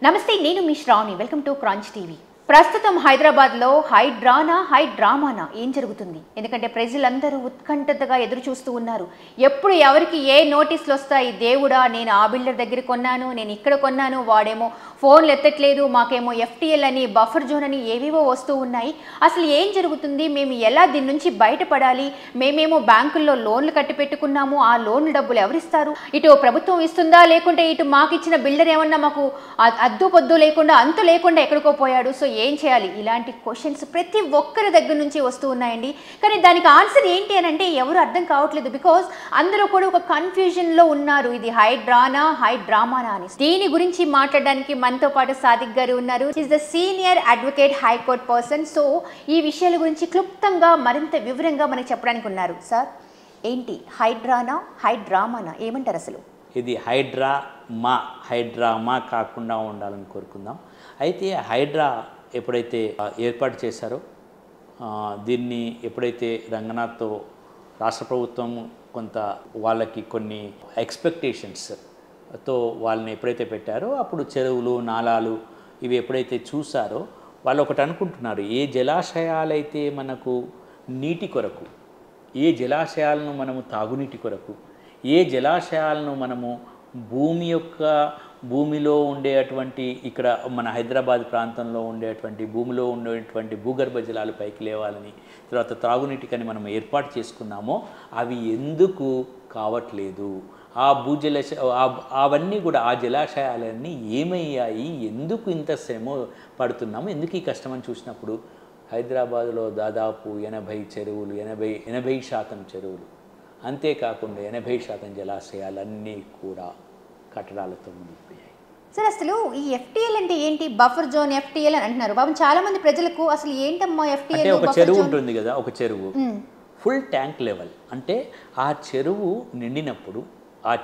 నమస్తే నేను మీ Shravani welcome to క్రాంచ్ TV ప్రస్తుతం హైదరాబాద్లో హైడ్రామానా ఏం జరుగుతుంది ఎందుకంటే ప్రజలందరూ ఉత్కంఠతగా ఎదురు చూస్తూ ఉన్నారు ఎప్పుడు ఎవరికి ఏ నోటీసులు వస్తాయి దేవుడా నేను ఆ బిల్డర్ దగ్గర కొన్నాను నేను ఇక్కడ కొన్నాను వాడేమో ఫోన్లు ఎత్తట్లేదు మాకేమో ఎఫ్టీఎల్ అని బఫర్ జోన్ అని ఏవేవో వస్తూ ఉన్నాయి అసలు ఏం జరుగుతుంది మేము ఎలా దీని నుంచి బయటపడాలి మేమేమో బ్యాంకుల్లో లోన్లు కట్టి పెట్టుకున్నాము ఆ లోన్ డబ్బులు ఎవరిస్తారు ఇటు ప్రభుత్వం ఇస్తుందా లేకుంటే ఇటు మాకు ఇచ్చిన బిల్డర్ ఏమన్నా మాకు అద్దు పొద్దు లేకుండా అంతు లేకుండా ఎక్కడికో పోయాడు సో ఏం చేయాలి ఇలాంటి క్వశ్చన్స్ ప్రతి ఒక్కరి దగ్గర నుంచి వస్తూ ఉన్నాయండి కానీ దానికి ఆన్సర్ ఏంటి అని అంటే ఎవరు అర్థం కావట్లేదు బికాజ్ అందరూ కూడా ఒక కన్ఫ్యూజన్లో ఉన్నారు ఇది హైడ్రామానా అని దీని గురించి మాట్లాడడానికి మనతో పాటు సాదిక్ గారు ఉన్నారు is the senior advocate high court person so ఈ విషయాల గురించి క్లుప్తంగా మరింత వివరంగా మనకి చెప్పడానికి ఉన్నారు సార్ ఏంటి హైడ్రామానా ఏమంటారు అసలు ఇది హైడ్రామా కాకుండా ఉండాలని కోరుకుందాం అయితే హైడ్రా ఎప్పుడైతే ఏర్పాటు చేశారో దీన్ని ఎప్పుడైతే రంగనాథ్తో రాష్ట్ర ప్రభుత్వం కొంత వాళ్ళకి కొన్ని ఎక్స్పెక్టేషన్స్తో వాళ్ళని ఎప్పుడైతే పెట్టారో అప్పుడు చెరువులు నాలాలు ఇవి ఎప్పుడైతే చూసారో వాళ్ళు ఒకటి అనుకుంటున్నారు ఏ జలాశయాలైతే మనకు నీటి కొరకు ఏ జలాశయాలను మనము తాగునీటి కొరకు ఏ జలాశయాలను మనము భూమిలో ఉండేటువంటి ఇక్కడ మన హైదరాబాద్ ప్రాంతంలో ఉండేటువంటి భూమిలో ఉండేటువంటి భూగర్భ జలాలు పైకి లేవాలని తర్వాత త్రాగునీటికని మనం ఏర్పాటు చేసుకున్నామో అవి ఎందుకు కావట్లేదు ఆ అవన్నీ కూడా ఆ జలాశయాలన్నీ ఏమయ్యాయి ఎందుకు ఇంత శ్రమ పడుతున్నాము ఎందుకు ఈ కష్టమని చూసినప్పుడు హైదరాబాదులో దాదాపు 80 చెరువులు 80% చెరువులు అంతేకాకుండా 80% జలాశయాలన్నీ కూడా కట్టడాలతో మునిగిపోయాయి సార్ అసలు ఈ ఎఫ్టీఎల్ అంటే ఏంటి బఫర్ జోన్ ఎఫ్టీఎల్ అని అంటున్నారు బాబు చాలా మంది ప్రజలకు అసలు ఏంటమ్మా ఎఫ్టీఎల్ అంటే ఒక చెరువు ఉంటుంది కదా ఒక చెరువు ఫుల్ ట్యాంక్ లెవెల్ అంటే ఆ చెరువు నిండినప్పుడు ఆ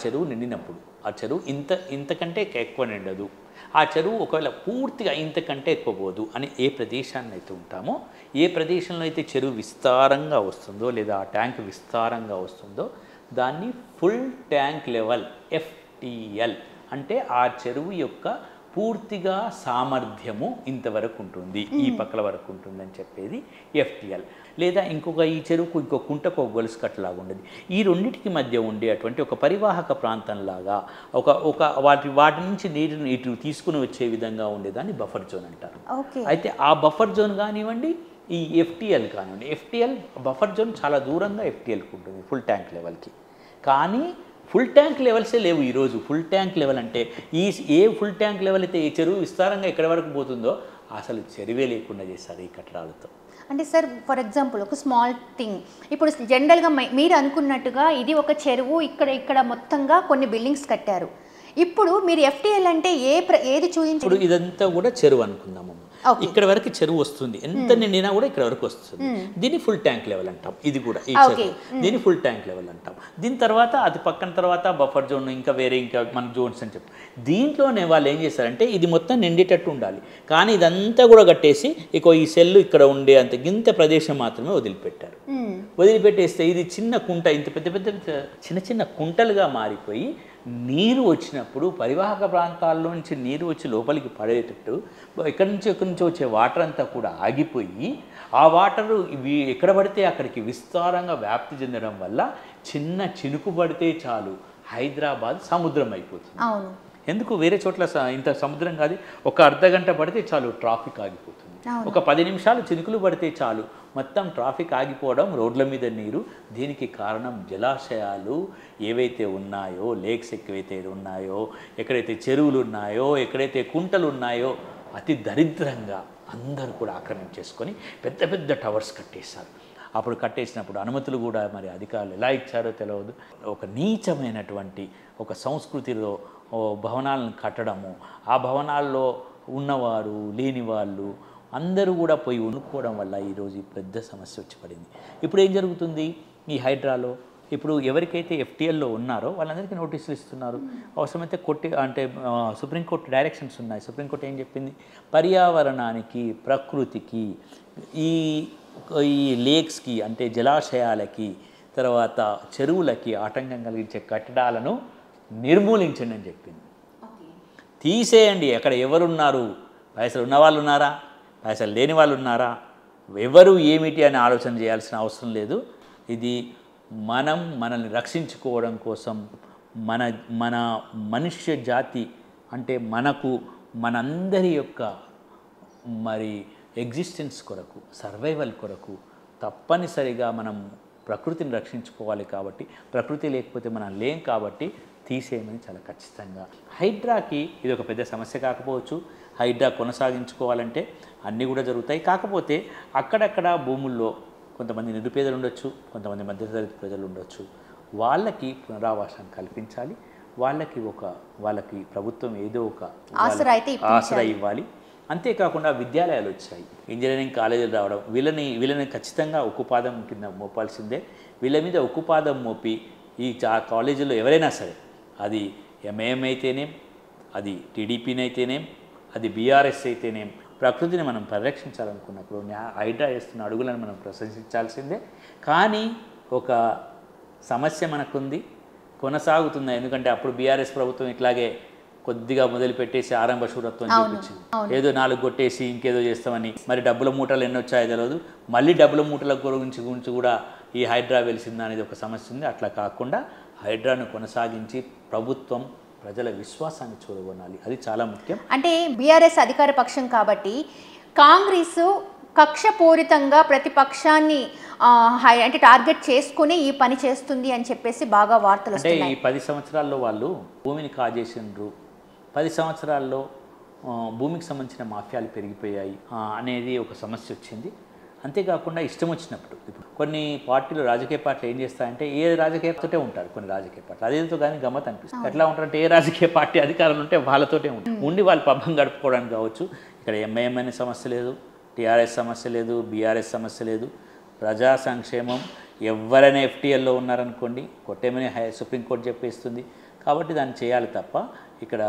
చెరువు ఇంతకంటే ఎక్కువ నిండదు ఆ చెరువు ఒకవేళ పూర్తిగా ఇంతకంటే ఎక్కువ పోదు అని ఏ ప్రదేశాన్ని అయితే ఉంటామో ఏ ప్రదేశంలో అయితే చెరువు విస్తారంగా వస్తుందో లేదా ఆ ట్యాంక్ విస్తారంగా వస్తుందో దాన్ని ఫుల్ ట్యాంక్ లెవెల్ ఎఫ్టీఎల్ అంటే ఆ చెరువు యొక్క పూర్తిగా సామర్థ్యము ఇంతవరకు ఉంటుంది ఈ పక్కల వరకు ఉంటుందని చెప్పేది ఎఫ్టీఎల్ లేదా ఈ చెరువుకు ఇంకో కుంటకు ఒక గొలుసు కట్టలాగా ఉండేది ఈ రెండింటికి మధ్య ఉండేటువంటి ఒక పరివాహక ప్రాంతంలాగా వాటి నుంచి నీరుని ఇటు తీసుకుని వచ్చే విధంగా ఉండేదాన్ని బఫర్ జోన్ అంటారు అయితే ఆ బఫర్ జోన్ కానివ్వండి ఈ ఎఫ్టీఎల్ కానివ్వండి బఫర్ జోన్ చాలా దూరంగా ఎఫ్టీఎల్కి ఉంటుంది ఫుల్ ట్యాంక్ లెవెల్కి కానీ ఫుల్ ట్యాంక్ లెవెల్సే లేవు ఈరోజు ఫుల్ ట్యాంక్ లెవెల్ అంటే ఏ ఫుల్ ట్యాంక్ లెవెల్ అయితే ఈ చెరువు విస్తారంగా ఎక్కడి వరకు పోతుందో అసలు చెరువే లేకుండా చేశారు ఈ కట్టడాలతో అంటే సార్ ఫర్ ఎగ్జాంపుల్ ఒక స్మాల్ థింగ్ ఇప్పుడు జనరల్గా మీరు అనుకున్నట్టుగా ఇది ఒక చెరువు ఇక్కడ మొత్తంగా కొన్ని బిల్డింగ్స్ కట్టారు ఇప్పుడు మీరు ఎఫ్టీఎల్ అంటే ఏది చూపించారు ఇప్పుడు ఇదంతా కూడా చెరువు అనుకుందాము ఇక్కడ వరకు చెరువు వస్తుంది ఎంత నిండినా కూడా ఇక్కడ వరకు వస్తుంది దీన్ని ఫుల్ ట్యాంక్ లెవెల్ అంటాం ఇది కూడా ఈ చెరువు దీన్ని ఫుల్ ట్యాంక్ లెవెల్ అంటాం దీని తర్వాత అది పక్కన తర్వాత బఫర్ జోన్ ఇంకా మన జోన్స్ అని చెప్పి దీంట్లోనే వాళ్ళు ఏం చేశారంటే ఇది మొత్తం నిండేటట్టు ఉండాలి కానీ ఇదంతా కూడా కట్టేసి ఈ సెల్లు ఇక్కడ ఉండే అంత గింత ప్రదేశం మాత్రమే వదిలిపెట్టేస్తే ఇది చిన్న కుంట ఇంత పెద్ద చిన్న కుంటలుగా మారిపోయి నీరు వచ్చినప్పుడు పరివాహక ప్రాంతాల్లో నుంచి నీరు వచ్చి లోపలికి పడేటట్టు ఎక్కడి నుంచి వచ్చే వాటర్ అంతా కూడా ఆగిపోయి ఆ వాటరు ఎక్కడ పడితే అక్కడికి విస్తారంగా వ్యాప్తి చెందడం వల్ల చిన్న చినుకు పడితే చాలు హైదరాబాద్ సముద్రం అయిపోతుంది ఎందుకు వేరే చోట్ల ఇంత సముద్రం కాదు ఒక అర్ధగంట పడితే చాలు ట్రాఫిక్ ఆగిపోతుంది ఒక 10 నిమిషాలు చినుకులు పడితే చాలు మొత్తం ట్రాఫిక్ ఆగిపోవడం రోడ్ల మీద నీరు దీనికి కారణం జలాశయాలు ఏవైతే ఉన్నాయో లేక్స్ ఎక్కడైతే ఉన్నాయో ఎక్కడైతే చెరువులు ఉన్నాయో ఎక్కడైతే కుంటలు ఉన్నాయో అతి దరిద్రంగా అందరూ కూడా ఆక్రమించేసుకొని పెద్ద టవర్స్ కట్టేశారు అప్పుడు కట్టేసినప్పుడు అనుమతులు కూడా మరి అధికారులు ఎలా ఇచ్చారో తెలియదు ఒక నీచమైనటువంటి ఒక సంస్కృతిలో భవనాలను కట్టడము ఆ భవనాల్లో ఉన్నవారు లేని వాళ్ళు అందరూ కూడా పోయి ఉనుక్కోవడం వల్ల ఈరోజు పెద్ద సమస్య వచ్చి పడింది ఇప్పుడు ఏం జరుగుతుంది ఈ హైడ్రాలో ఇప్పుడు ఎవరికైతే ఎఫ్టీఎల్లో ఉన్నారో వాళ్ళందరికీ నోటీసులు ఇస్తున్నారు అవసరమైతే సుప్రీంకోర్టు డైరెక్షన్స్ ఉన్నాయి సుప్రీంకోర్టు ఏం చెప్పింది పర్యావరణానికి ప్రకృతికి ఈ లేక్స్కి అంటే జలాశయాలకి తర్వాత చెరువులకి ఆటంకం కలిగించే కట్టడాలను నిర్మూలించండి అని చెప్పింది. తీసేయండి. అక్కడ ఎవరున్నారు, పైసలు ఉన్న వాళ్ళు ఉన్నారా, పైసలు లేని వాళ్ళు ఉన్నారా, ఎవరు ఏమిటి అని ఆలోచన చేయాల్సిన అవసరం లేదు. ఇది మనల్ని రక్షించుకోవడం కోసం, మన మన మనుష్య జాతి అంటే మనందరి యొక్క మరి ఎగ్జిస్టెన్స్ కొరకు, సర్వైవల్ కొరకు తప్పనిసరిగా మనం ప్రకృతిని రక్షించుకోవాలి. కాబట్టి ప్రకృతి లేకపోతే మనం లేం. కాబట్టి తీసేయమని చాలా ఖచ్చితంగా. హైడ్రాకి ఇది ఒక పెద్ద సమస్య కాకపోవచ్చు. హైడ్రా కొనసాగించుకోవాలంటే అన్నీ కూడా జరుగుతాయి. కాకపోతే అక్కడక్కడ భూముల్లో కొంతమంది నిరుపేదలు ఉండొచ్చు, కొంతమంది మధ్యతరగతి ప్రజలు ఉండొచ్చు. వాళ్ళకి పునరావాసం కల్పించాలి. వాళ్ళకి ప్రభుత్వం ఏదో ఒక ఆసరా ఇవ్వాలి. అంతేకాకుండా విద్యాలయాలు వచ్చాయి, ఇంజనీరింగ్ కాలేజీలు రావడం, వీళ్ళని ఖచ్చితంగా ఉక్కుపాదం కింద మోపాల్సిందే. వీళ్ళ మీద ఉక్కుపాదం మోపి ఈ కాలేజీలో ఎవరైనా సరే, అది ఎంఐఎం అయితేనేం, అది టీడీపీనైతేనేం, అది బీఆర్ఎస్ అయితేనేం, ప్రకృతిని మనం పరిరక్షించాలనుకున్నప్పుడు హైడ్రా చేస్తున్న అడుగులను మనం ప్రశంసించాల్సిందే. కానీ ఒక సమస్య మనకుంది, కొనసాగుతుంది. ఎందుకంటే అప్పుడు బీఆర్ఎస్ ప్రభుత్వం ఇట్లాగే కొద్దిగా మొదలుపెట్టేసి ఆరంభ శూరత్వం చూపించింది. ఏదో 4 కొట్టేసి ఇంకేదో చేస్తామని. మరి డబ్బుల మూటలు ఎన్ని వచ్చాయో తెలియదు. మళ్ళీ డబ్బుల మూటల గురించి కూడా ఈ హైడ్రా వెలిసిందా అనేది ఒక సమస్య ఉంది. అట్లా కాకుండా హైడ్రాను కొనసాగించి ప్రభుత్వం ప్రజల విశ్వాసాన్ని చూరగొనాలి. అది చాలా ముఖ్యం. అంటే బీఆర్ఎస్ అధికార పక్షం కాబట్టి కాంగ్రెస్ కక్షపూరితంగా ప్రతిపక్షాన్ని అంటే టార్గెట్ చేసుకుని ఈ పని చేస్తుంది అని చెప్పేసి బాగా వార్తలు వస్తున్నాయి. అంటే ఈ 10 సంవత్సరాల్లో వాళ్ళు భూమిని కాజేసిండ్రు, 10 సంవత్సరాల్లో భూమికి సంబంధించిన మాఫియాలు పెరిగిపోయాయి అనేది ఒక సమస్య వచ్చింది. అంతేకాకుండా ఇష్టం వచ్చినప్పుడు ఇప్పుడు కొన్ని పార్టీలు, రాజకీయ పార్టీలు ఏం చేస్తాయంటే ఏ రాజకీయతోటే ఉంటారు. కొన్ని రాజకీయ పార్టీలు అదేతో కానీ గమ్మత్ అనిపిస్తుంది. ఎట్లా ఉంటారంటే ఏ రాజకీయ పార్టీ అధికారులు ఉంటే వాళ్ళతోటే ఉండి వాళ్ళు పబ్బం గడుపుకోవడానికి కావచ్చు. ఇక్కడ ఎంఐఎం అనే సమస్య లేదు, టీఆర్ఎస్ సమస్య లేదు, బీఆర్ఎస్ సమస్య లేదు. ప్రజా సంక్షేమం, ఎవరైనా ఎఫ్టీఎల్లో ఉన్నారనుకోండి కొట్టేమని సుప్రీంకోర్టు చెప్పేస్తుంది. కాబట్టి దాన్ని చేయాలి తప్ప ఇక్కడ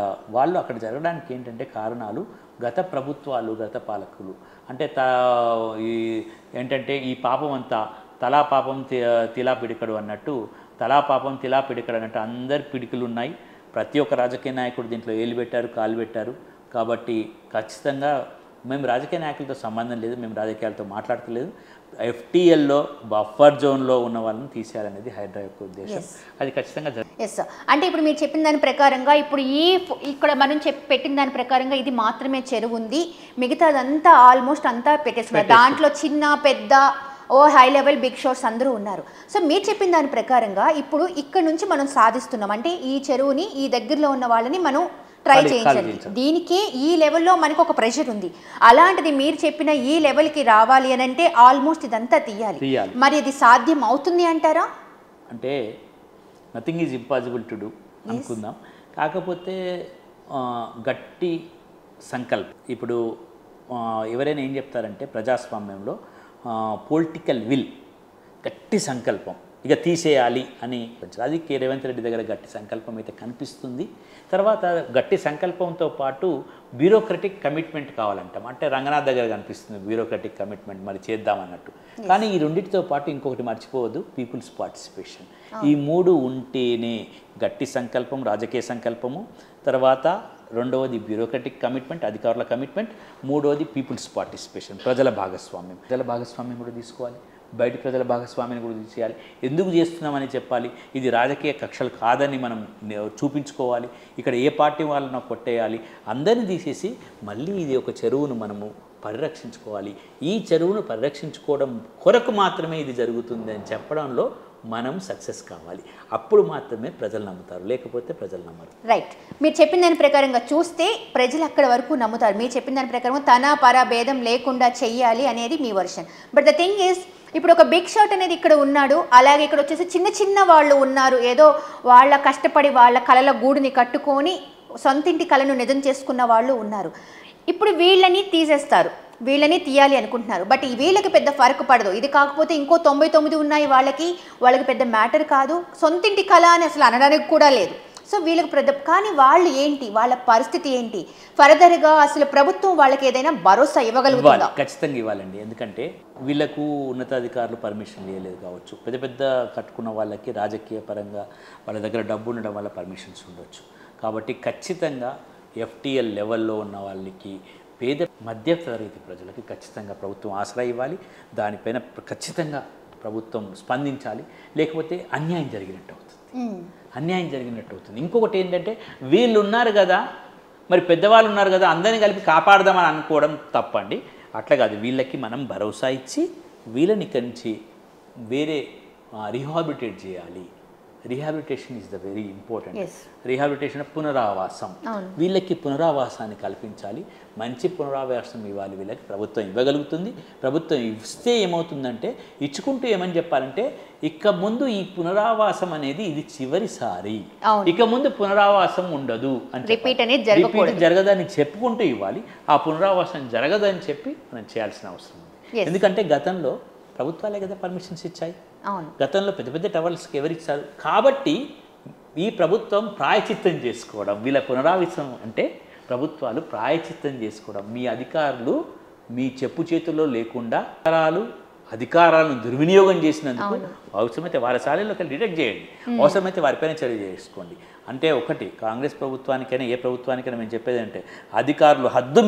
అక్కడ జరగడానికి ఏంటంటే కారణాలు గత ప్రభుత్వాలు, గత పాలకులు అంటే ఏంటంటే ఈ పాపం అంతా తలా పాపం తిలా పిడికడు అన్నట్టు, తలా పాపం తిలా పిడికడు అన్నట్టు అందరి పిడికలు ఉన్నాయి. ప్రతి ఒక్క రాజకీయ నాయకుడు దీంట్లో ఏలు పెట్టారు, కాలు పెట్టారు. కాబట్టి ఖచ్చితంగా మేము రాజకీయ నాయకులతో సంబంధం లేదు, మేము రాజకీయాలతో మాట్లాడతలేదు. ఎఫ్టీఎల్లో బఫర్ జోన్లో ఉన్న వాళ్ళని తీసేయాలనేది హైడ్రా యొక్క ఉద్దేశం. అది ఖచ్చితంగా అంటే ఇప్పుడు మీరు చెప్పిన దాని ప్రకారంగా ఇప్పుడు ఇక్కడ మనం పెట్టిన దాని ప్రకారంగా ఇది మాత్రమే చెరువు ఉంది, మిగతాదంతా ఆల్మోస్ట్ అంతా పెట్టేస్తున్నారు. దాంట్లో చిన్న పెద్ద హై లెవెల్ బిగ్ షాట్స్ అందరూ ఉన్నారు. సో మీరు చెప్పిన దాని ప్రకారంగా ఇప్పుడు ఇక్కడ నుంచి మనం సాధిస్తున్నాం అంటే ఈ చెరువుని, ఈ దగ్గరలో ఉన్న వాళ్ళని మనం ట్రై చేయించండి. దీనికి ఈ లెవెల్లో మనకు ఒక ప్రెషర్ ఉంది. అలాంటిది మీరు చెప్పిన ఈ లెవెల్కి రావాలి అని అంటే ఆల్మోస్ట్ ఇదంతా తీయాలి. మరి ఇది సాధ్యం అవుతుంది అంటారా? అంటే nothing is impossible to do అనుకుందాం. కాకపోతే గట్టి సంకల్పం. ఇప్పుడు ఎవరైనా ఏం చెప్తారంటే ప్రజాస్వామ్యంలో పొలిటికల్ విల్, గట్టి సంకల్పం, ఇక తీసేయాలి అని అది రేవంత్ రెడ్డి దగ్గర గట్టి సంకల్పం అయితే కనిపిస్తుంది. తర్వాత గట్టి సంకల్పంతో పాటు బ్యూరోక్రటిక్ కమిట్మెంట్ కావాలంటాం. అంటే రంగనాథ్ దగ్గర కనిపిస్తుంది బ్యూరోక్రటిక్ కమిట్మెంట్, మరి చేద్దామన్నట్టు. కానీ ఈ రెండింటితో పాటు ఇంకొకటి మర్చిపోవద్దు, పీపుల్స్ పార్టిసిపేషన్. ఈ 3 ఉంటేనే గట్టి సంకల్పం, రాజకీయ సంకల్పము, తర్వాత రెండవది బ్యూరోక్రటిక్ కమిట్మెంట్, అధికారుల కమిట్మెంట్, మూడవది పీపుల్స్ పార్టిసిపేషన్, ప్రజల భాగస్వామ్యం. ప్రజల భాగస్వామ్యం కూడా తీసుకోవాలి, బయట ప్రజల భాగస్వామ్యాన్ని కూడా చేయాలి. ఎందుకు చేస్తున్నామని చెప్పాలి. ఇది రాజకీయ కక్షలు కాదని మనం చూపించుకోవాలి. ఇక్కడ ఏ పార్టీ వాళ్ళనో కొట్టేయాలి, అందరినీ తీసేసి మళ్ళీ ఇది ఒక చెరువును మనము పరిరక్షించుకోవాలి. ఈ చెరువును పరిరక్షించుకోవడం కొరకు మాత్రమే ఇది జరుగుతుంది అని చెప్పడంలో మనం సక్సెస్ కావాలి. అప్పుడు మాత్రమే ప్రజలు నమ్ముతారు, లేకపోతే ప్రజలు నమ్మరు. రైట్. మీరు చెప్పిన దాని ప్రకారంగా చూస్తే ప్రజలు అక్కడ వరకు నమ్ముతారు. మీరు చెప్పిన దాని ప్రకారం తన పర భేదం లేకుండా చెయ్యాలి అనేది మీ version. But the thing is, ఇప్పుడు ఒక బిగ్ షాట్ అనేది ఇక్కడ ఉన్నాడు, అలాగే ఇక్కడ వచ్చేసి చిన్న చిన్న వాళ్ళు ఉన్నారు, ఏదో వాళ్ళ కష్టపడి వాళ్ళ కళల గూడుని కట్టుకొని సొంతింటి కళను నిజం చేసుకున్న వాళ్ళు ఉన్నారు. ఇప్పుడు వీళ్ళని తీసేస్తారు, వీళ్ళని తీయాలి అనుకుంటున్నారు. బట్ వీళ్ళకి పెద్ద ఫరక్ పడదు. ఇది కాకపోతే ఇంకో 99 ఉన్నాయి వాళ్ళకి పెద్ద మ్యాటర్ కాదు. సొంతింటి కళ అని అసలు అనడానికి కూడా లేదు. సో వీళ్ళకి కానీ వాళ్ళు ఏంటి, వాళ్ళ పరిస్థితి ఏంటి, ఫర్దర్గా అసలు ప్రభుత్వం వాళ్ళకి ఏదైనా భరోసా ఇవ్వగలుగుతుందా? ఖచ్చితంగా ఇవ్వాలండి. ఎందుకంటే వీళ్ళకు ఉన్నతాధికారులు పర్మిషన్ ఇవ్వలేదు కావచ్చు, పెద్ద పెద్ద కట్టుకున్న వాళ్ళకి రాజకీయ పరంగా వాళ్ళ దగ్గర డబ్బు ఉండడం వల్ల పర్మిషన్స్ ఉండొచ్చు. కాబట్టి ఖచ్చితంగా ఎఫ్టీఎల్ లెవెల్లో ఉన్న వాళ్ళకి పేద మధ్య తరగతి ప్రజలకి ఖచ్చితంగా ప్రభుత్వం ఆసరా ఇవ్వాలి. దానిపైన ఖచ్చితంగా ప్రభుత్వం స్పందించాలి. లేకపోతే అన్యాయం జరిగినట్టు అవుతుంది. ఇంకొకటి ఏంటంటే వీళ్ళు ఉన్నారు కదా, మరి పెద్దవాళ్ళు ఉన్నారు కదా, అందరినీ కలిపి కాపాడదామని అనుకోవడం తప్పండి. అట్లా కాదు, వీళ్ళకి మనం భరోసా ఇచ్చి వీళ్ళని ఇక్కడి నుంచి వేరే రీహాబిలిటేట్ చేయాలి. Rehabilitation is the very important. Rehabilitation పునరావాసం, వీళ్ళకి పునరావాసాన్ని కల్పించాలి. మంచి పునరావాసం ఇవ్వాలి వీళ్ళకి, ప్రభుత్వం ఇవ్వగలుగుతుంది. ప్రభుత్వం ఇస్తే ఏమవుతుందంటే, ఇచ్చుకుంటూ ఏమని చెప్పాలంటే, ఇక ముందు ఈ పునరావాసం అనేది ఇది చివరిసారి, ఇక ముందు పునరావాసం ఉండదు అని రిపీట్ జరగదని చెప్పుకుంటూ ఇవ్వాలి. ఆ పునరావాసం జరగదని చెప్పి మనం చేయాల్సిన అవసరం ఉంది. ఎందుకంటే గతంలో ప్రభుత్వాలే కదా పర్మిషన్స్ ఇచ్చాయి. గతంలో పెద్ద పెద్ద టవర్స్కి ఎవరిచ్చారు? కాబట్టి ఈ ప్రభుత్వం ప్రాయచిత్తం చేసుకోవడం, వీళ్ళ పునరావాసం అంటే ప్రభుత్వాలు ప్రాయచిత్తం చేసుకోవడం. మీ అధికారులు మీ చెప్పు చేతుల్లో లేకుండా అధికారాలను దుర్వినియోగం చేసినందుకు అవసరమైతే వారి శాలలోకి డిటెక్ట్ చేయండి, అవసరమైతే వారిపైన చర్య చేసుకోండి. అంటే ఒకటి, కాంగ్రెస్ ప్రభుత్వానికైనా ఏ ప్రభుత్వానికైనా మేము చెప్పేది అంటే, అధికారులు హద్దు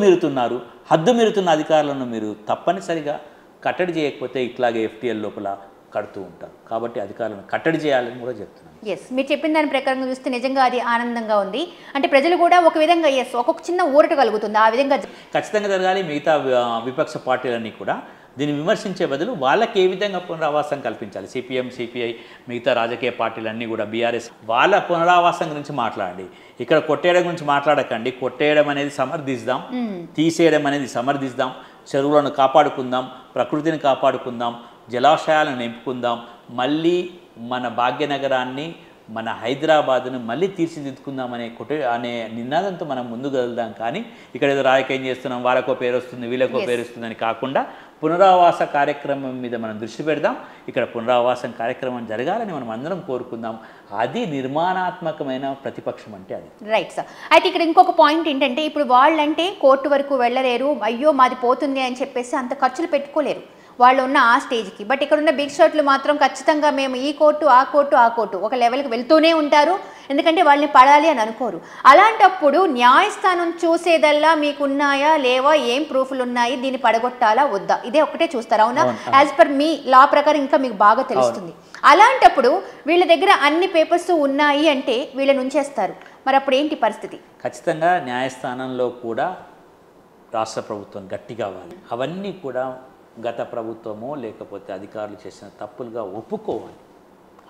మీరుతున్న అధికారులను మీరు తప్పనిసరిగా కట్టడి చేయకపోతే ఇట్లాగే ఎఫ్టీఎల్ లోపల కడుతూ ఉంటారు. కాబట్టి అధికారులను కట్టడి చేయాలని కూడా చెప్తున్నాను. మీరు చెప్పిన దాని ప్రకారంగా చూస్తే నిజంగా అది ఆనందంగా ఉంది. అంటే ప్రజలు కూడా ఒక విధంగా ఒక్కొక్క చిన్న ఊరట కలుగుతుంది. ఆ విధంగా ఖచ్చితంగా జరగాలి. మిగతా విపక్ష పార్టీలన్నీ కూడా దీన్ని విమర్శించే బదులు వాళ్ళకి ఏ విధంగా పునరావాసం కల్పించాలి. సిపిఎం, సిపిఐ, మిగతా రాజకీయ పార్టీలన్నీ కూడా, బీఆర్ఎస్, వాళ్ళ పునరావాసం గురించి మాట్లాడండి. ఇక్కడ కొట్టేయడం గురించి మాట్లాడకండి. కొట్టేయడం అనేది సమర్థిస్తాం, తీసేయడం అనేది సమర్థిస్తాం. చెరువులను కాపాడుకుందాం, ప్రకృతిని కాపాడుకుందాం, జలాశయాలను నింపుకుందాం, మళ్ళీ మన భాగ్యనగరాన్ని, మన హైదరాబాద్ను మళ్ళీ తీర్చిదిద్దుకుందాం అనే నినాదంతో మనం ముందుకు వెళ్దాం. కానీ ఇక్కడ ఏదో రాజకీయం చేస్తున్నాం, వాళ్ళకో పేరు వస్తుంది, వీళ్ళకో పేరు వస్తుందని కాకుండా పునరావాస కార్యక్రమం మీద మనం దృష్టి పెడదాం. ఇక్కడ పునరావాసం కార్యక్రమం జరగాలని మనం అందరం కోరుకుందాం. అది నిర్మాణాత్మకమైన ప్రతిపక్షం అంటే అది. Right sir. అయితే ఇక్కడ ఇంకొక పాయింట్ ఏంటంటే, ఇప్పుడు వాళ్ళంటే కోర్టు వరకు వెళ్ళలేరు, అయ్యో మాది పోతుంది అని చెప్పేసి అంత ఖర్చులు పెట్టుకోలేరు వాళ్ళు ఉన్న ఆ స్టేజ్కి. బట్ ఇక్కడ ఉన్న బిగ్ షాట్లు మాత్రం ఖచ్చితంగా మేము ఈ కోర్టు ఆ కోర్టు ఒక లెవెల్కి వెళ్తూనే ఉంటారు, ఎందుకంటే వాళ్ళని పడాలి అని అనుకోరు. అలాంటప్పుడు న్యాయస్థానం చూసేదల్లా మీకున్నాయా లేవా, ఏం ప్రూఫ్లు ఉన్నాయి, దీన్ని పడగొట్టాలా వద్దా, ఇదే ఒకటే చూస్తారు. అవునా? యాజ్ పర్ మీ లా ప్రకారం ఇంకా మీకు బాగా తెలుస్తుంది. అలాంటప్పుడు వీళ్ళ దగ్గర అన్ని పేపర్స్ ఉన్నాయి అంటే వీళ్ళని ఉంచేస్తారు. మరి అప్పుడు ఏంటి పరిస్థితి? ఖచ్చితంగా న్యాయస్థానంలో కూడా రాష్ట్ర ప్రభుత్వం గట్టి కావాలి. అవన్నీ కూడా గత ప్రభుత్వమో లేకపోతే అధికారులు చేసిన తప్పులుగా ఒప్పుకోవాలి.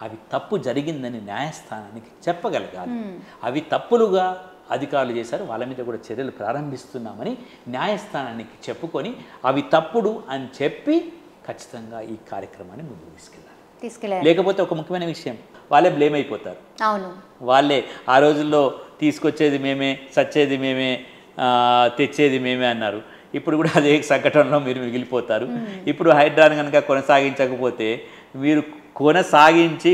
అవి తప్పు జరిగిందని న్యాయస్థానానికి చెప్పగలగాలి. అవి తప్పులుగా అధికారులు చేశారు, వాళ్ళ మీద కూడా చర్యలు ప్రారంభిస్తున్నామని న్యాయస్థానానికి చెప్పుకొని అవి తప్పుడు అని చెప్పి ఖచ్చితంగా ఈ కార్యక్రమాన్ని ముందుకు తీసుకెళ్ళాలి. లేకపోతే ఒక ముఖ్యమైన విషయం, వాళ్ళే బ్లేమ్ అయిపోతారు. అవును, వాళ్ళే ఆ రోజుల్లో తీసుకొచ్చేది మేమే, చచ్చేది మేమే, తెచ్చేది మేమే అన్నారు. ఇప్పుడు కూడా అదే సంఘటనలో మీరు మిగిలిపోతారు. ఇప్పుడు హైడ్రాను కనుక కొనసాగించకపోతే, మీరు కొనసాగించి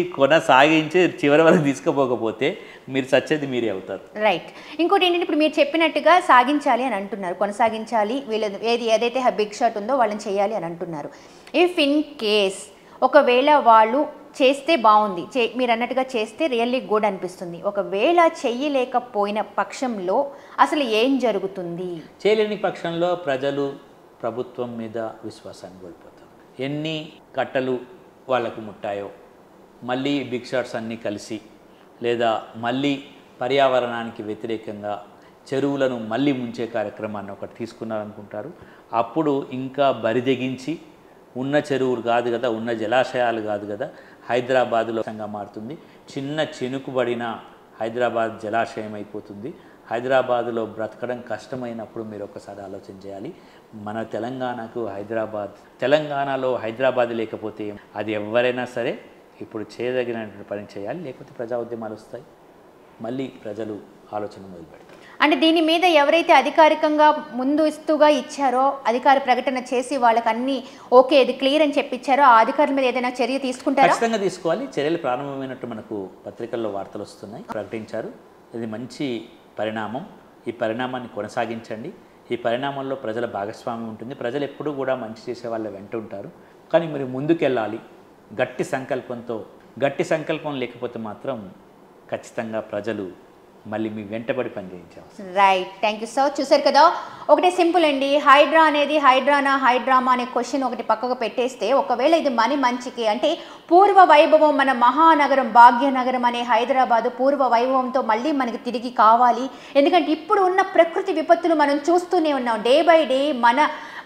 చివరి వరకు తీసుకుపోకపోతే మీరు చచ్చేది మీరే అవుతారు. రైట్. ఇంకోటి ఏంటంటే, ఇప్పుడు మీరు చెప్పినట్టుగా సాగించాలి అని అంటున్నారు, కొనసాగించాలి, వీళ్ళు ఏదైతే బిగ్ షాట్ ఉందో వాళ్ళని చేయాలి అని అంటున్నారు. ఇఫ్ ఇన్ కేస్ ఒకవేళ వాళ్ళు చేస్తే బాగుంది, మీరు అన్నట్టుగా చేస్తే రియల్లీ గుడ్ అనిపిస్తుంది. ఒకవేళ చెయ్యలేకపోయిన పక్షంలో అసలు ఏం జరుగుతుంది? చేయలేని పక్షంలో ప్రజలు ప్రభుత్వం మీద విశ్వాసాన్ని కోల్పోతారు. ఎన్ని కట్టలు వాళ్ళకు ముట్టాయో మళ్ళీ బిగ్ షాట్స్ అన్నీ కలిసి, లేదా మళ్ళీ పర్యావరణానికి వ్యతిరేకంగా చెరువులను మళ్ళీ ముంచే కార్యక్రమాన్ని ఒకటి తీసుకున్నారనుకుంటారు. అప్పుడు ఇంకా బరిదెగించి ఉన్న చెరువులు కాదు కదా, ఉన్న జలాశయాలు కాదు కదా, హైదరాబాదులో మారుతుంది. చిన్న చినుకుబడిన హైదరాబాద్ జలాశయం అయిపోతుంది. హైదరాబాదులో బ్రతకడం కష్టమైనప్పుడు మీరు ఒకసారి ఆలోచన చేయాలి. మన తెలంగాణలో హైదరాబాద్ లేకపోతే అది ఎవరైనా సరే ఇప్పుడు చేయదగినటువంటి పని చేయాలి, లేకపోతే ప్రజా ఉద్యమాలు వస్తాయి, మళ్ళీ ప్రజలు ఆలోచన మొదలుపెడతారు. అంటే దీని మీద ఎవరైతే అధికారికంగా ముందు ఇస్తూగా ఇచ్చారో, అధికార ప్రకటన చేసి వాళ్ళకి అన్ని ఓకే ఇది క్లియర్ అని చెప్పిచ్చారో, ఆ అధికారుల మీద ఏదైనా చర్య తీసుకుంటారా? ఖచ్చితంగా తీసుకోవాలి. చర్యలు ప్రారంభమైనట్టు మనకు పత్రికల్లో వార్తలు వస్తున్నాయి, ప్రకటించారు. ఇది మంచి పరిణామం. ఈ పరిణామాన్ని కొనసాగించండి. ఈ పరిణామంలో ప్రజల భాగస్వామ్యం ఉంటుంది. ప్రజలు ఎప్పుడూ కూడా మంచి చేసే వాళ్ళ వెంట ఉంటారు. కానీ మీరు ముందుకెళ్ళాలి గట్టి సంకల్పం లేకపోతే మాత్రం ఖచ్చితంగా ప్రజలు మళ్ళీ మీ వెంటబడి పని చేయించాం. Right, thank you sir. చూసారు కదా, ఒకటే సింపుల్ అండి. హైడ్రా అనేది హైడ్రానా హైడ్రామా అనే క్వశ్చన్ ఒకటి పక్కకు పెట్టేస్తే, ఒకవేళ ఇది మంచికి అంటే పూర్వ వైభవం, మన మహానగరం భాగ్యనగరం అనే హైదరాబాదు పూర్వ వైభవంతో మళ్ళీ మనకి తిరిగి కావాలి. ఎందుకంటే ఇప్పుడు ఉన్న ప్రకృతి విపత్తులు మనం చూస్తూనే ఉన్నాం. డే బై డే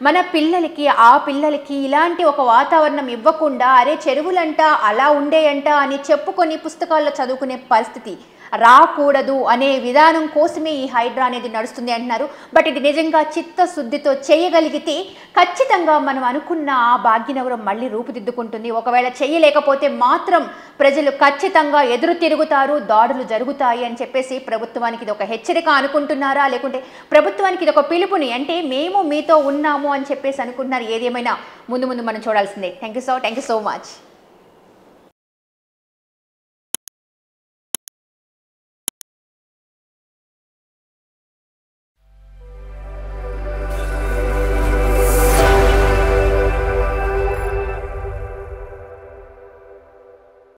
మన పిల్లలకి ఆ పిల్లలకి ఇలాంటి ఒక వాతావరణం ఇవ్వకుండా, అరే చెరువులంట అలా ఉండేయంట అని చెప్పుకొని పుస్తకాల్లో చదువుకునే పరిస్థితి రాకూడదు అనే విధానం కోసమే ఈ హైడ్రా అనేది నడుస్తుంది అంటున్నారు. బట్ ఇది నిజంగా చిత్తశుద్ధితో చేయగలిగితే ఖచ్చితంగా మనం అనుకున్న ఆ భాగ్యనగరం మళ్ళీ రూపుదిద్దుకుంటుంది. ఒకవేళ చేయలేకపోతే మాత్రం ప్రజలు ఖచ్చితంగా ఎదురు తిరుగుతారు, దాడులు జరుగుతాయి అని చెప్పేసి ప్రభుత్వానికి ఇది ఒక హెచ్చరిక అనుకుంటున్నారా, లేకుంటే ప్రభుత్వానికి ఇది ఒక పిలుపుని, అంటే మేము మీతో ఉన్నాము అని చెప్పేసి అనుకుంటున్నారు? ఏదేమైనా ముందు మనం చూడాల్సిందే. Thank you so much.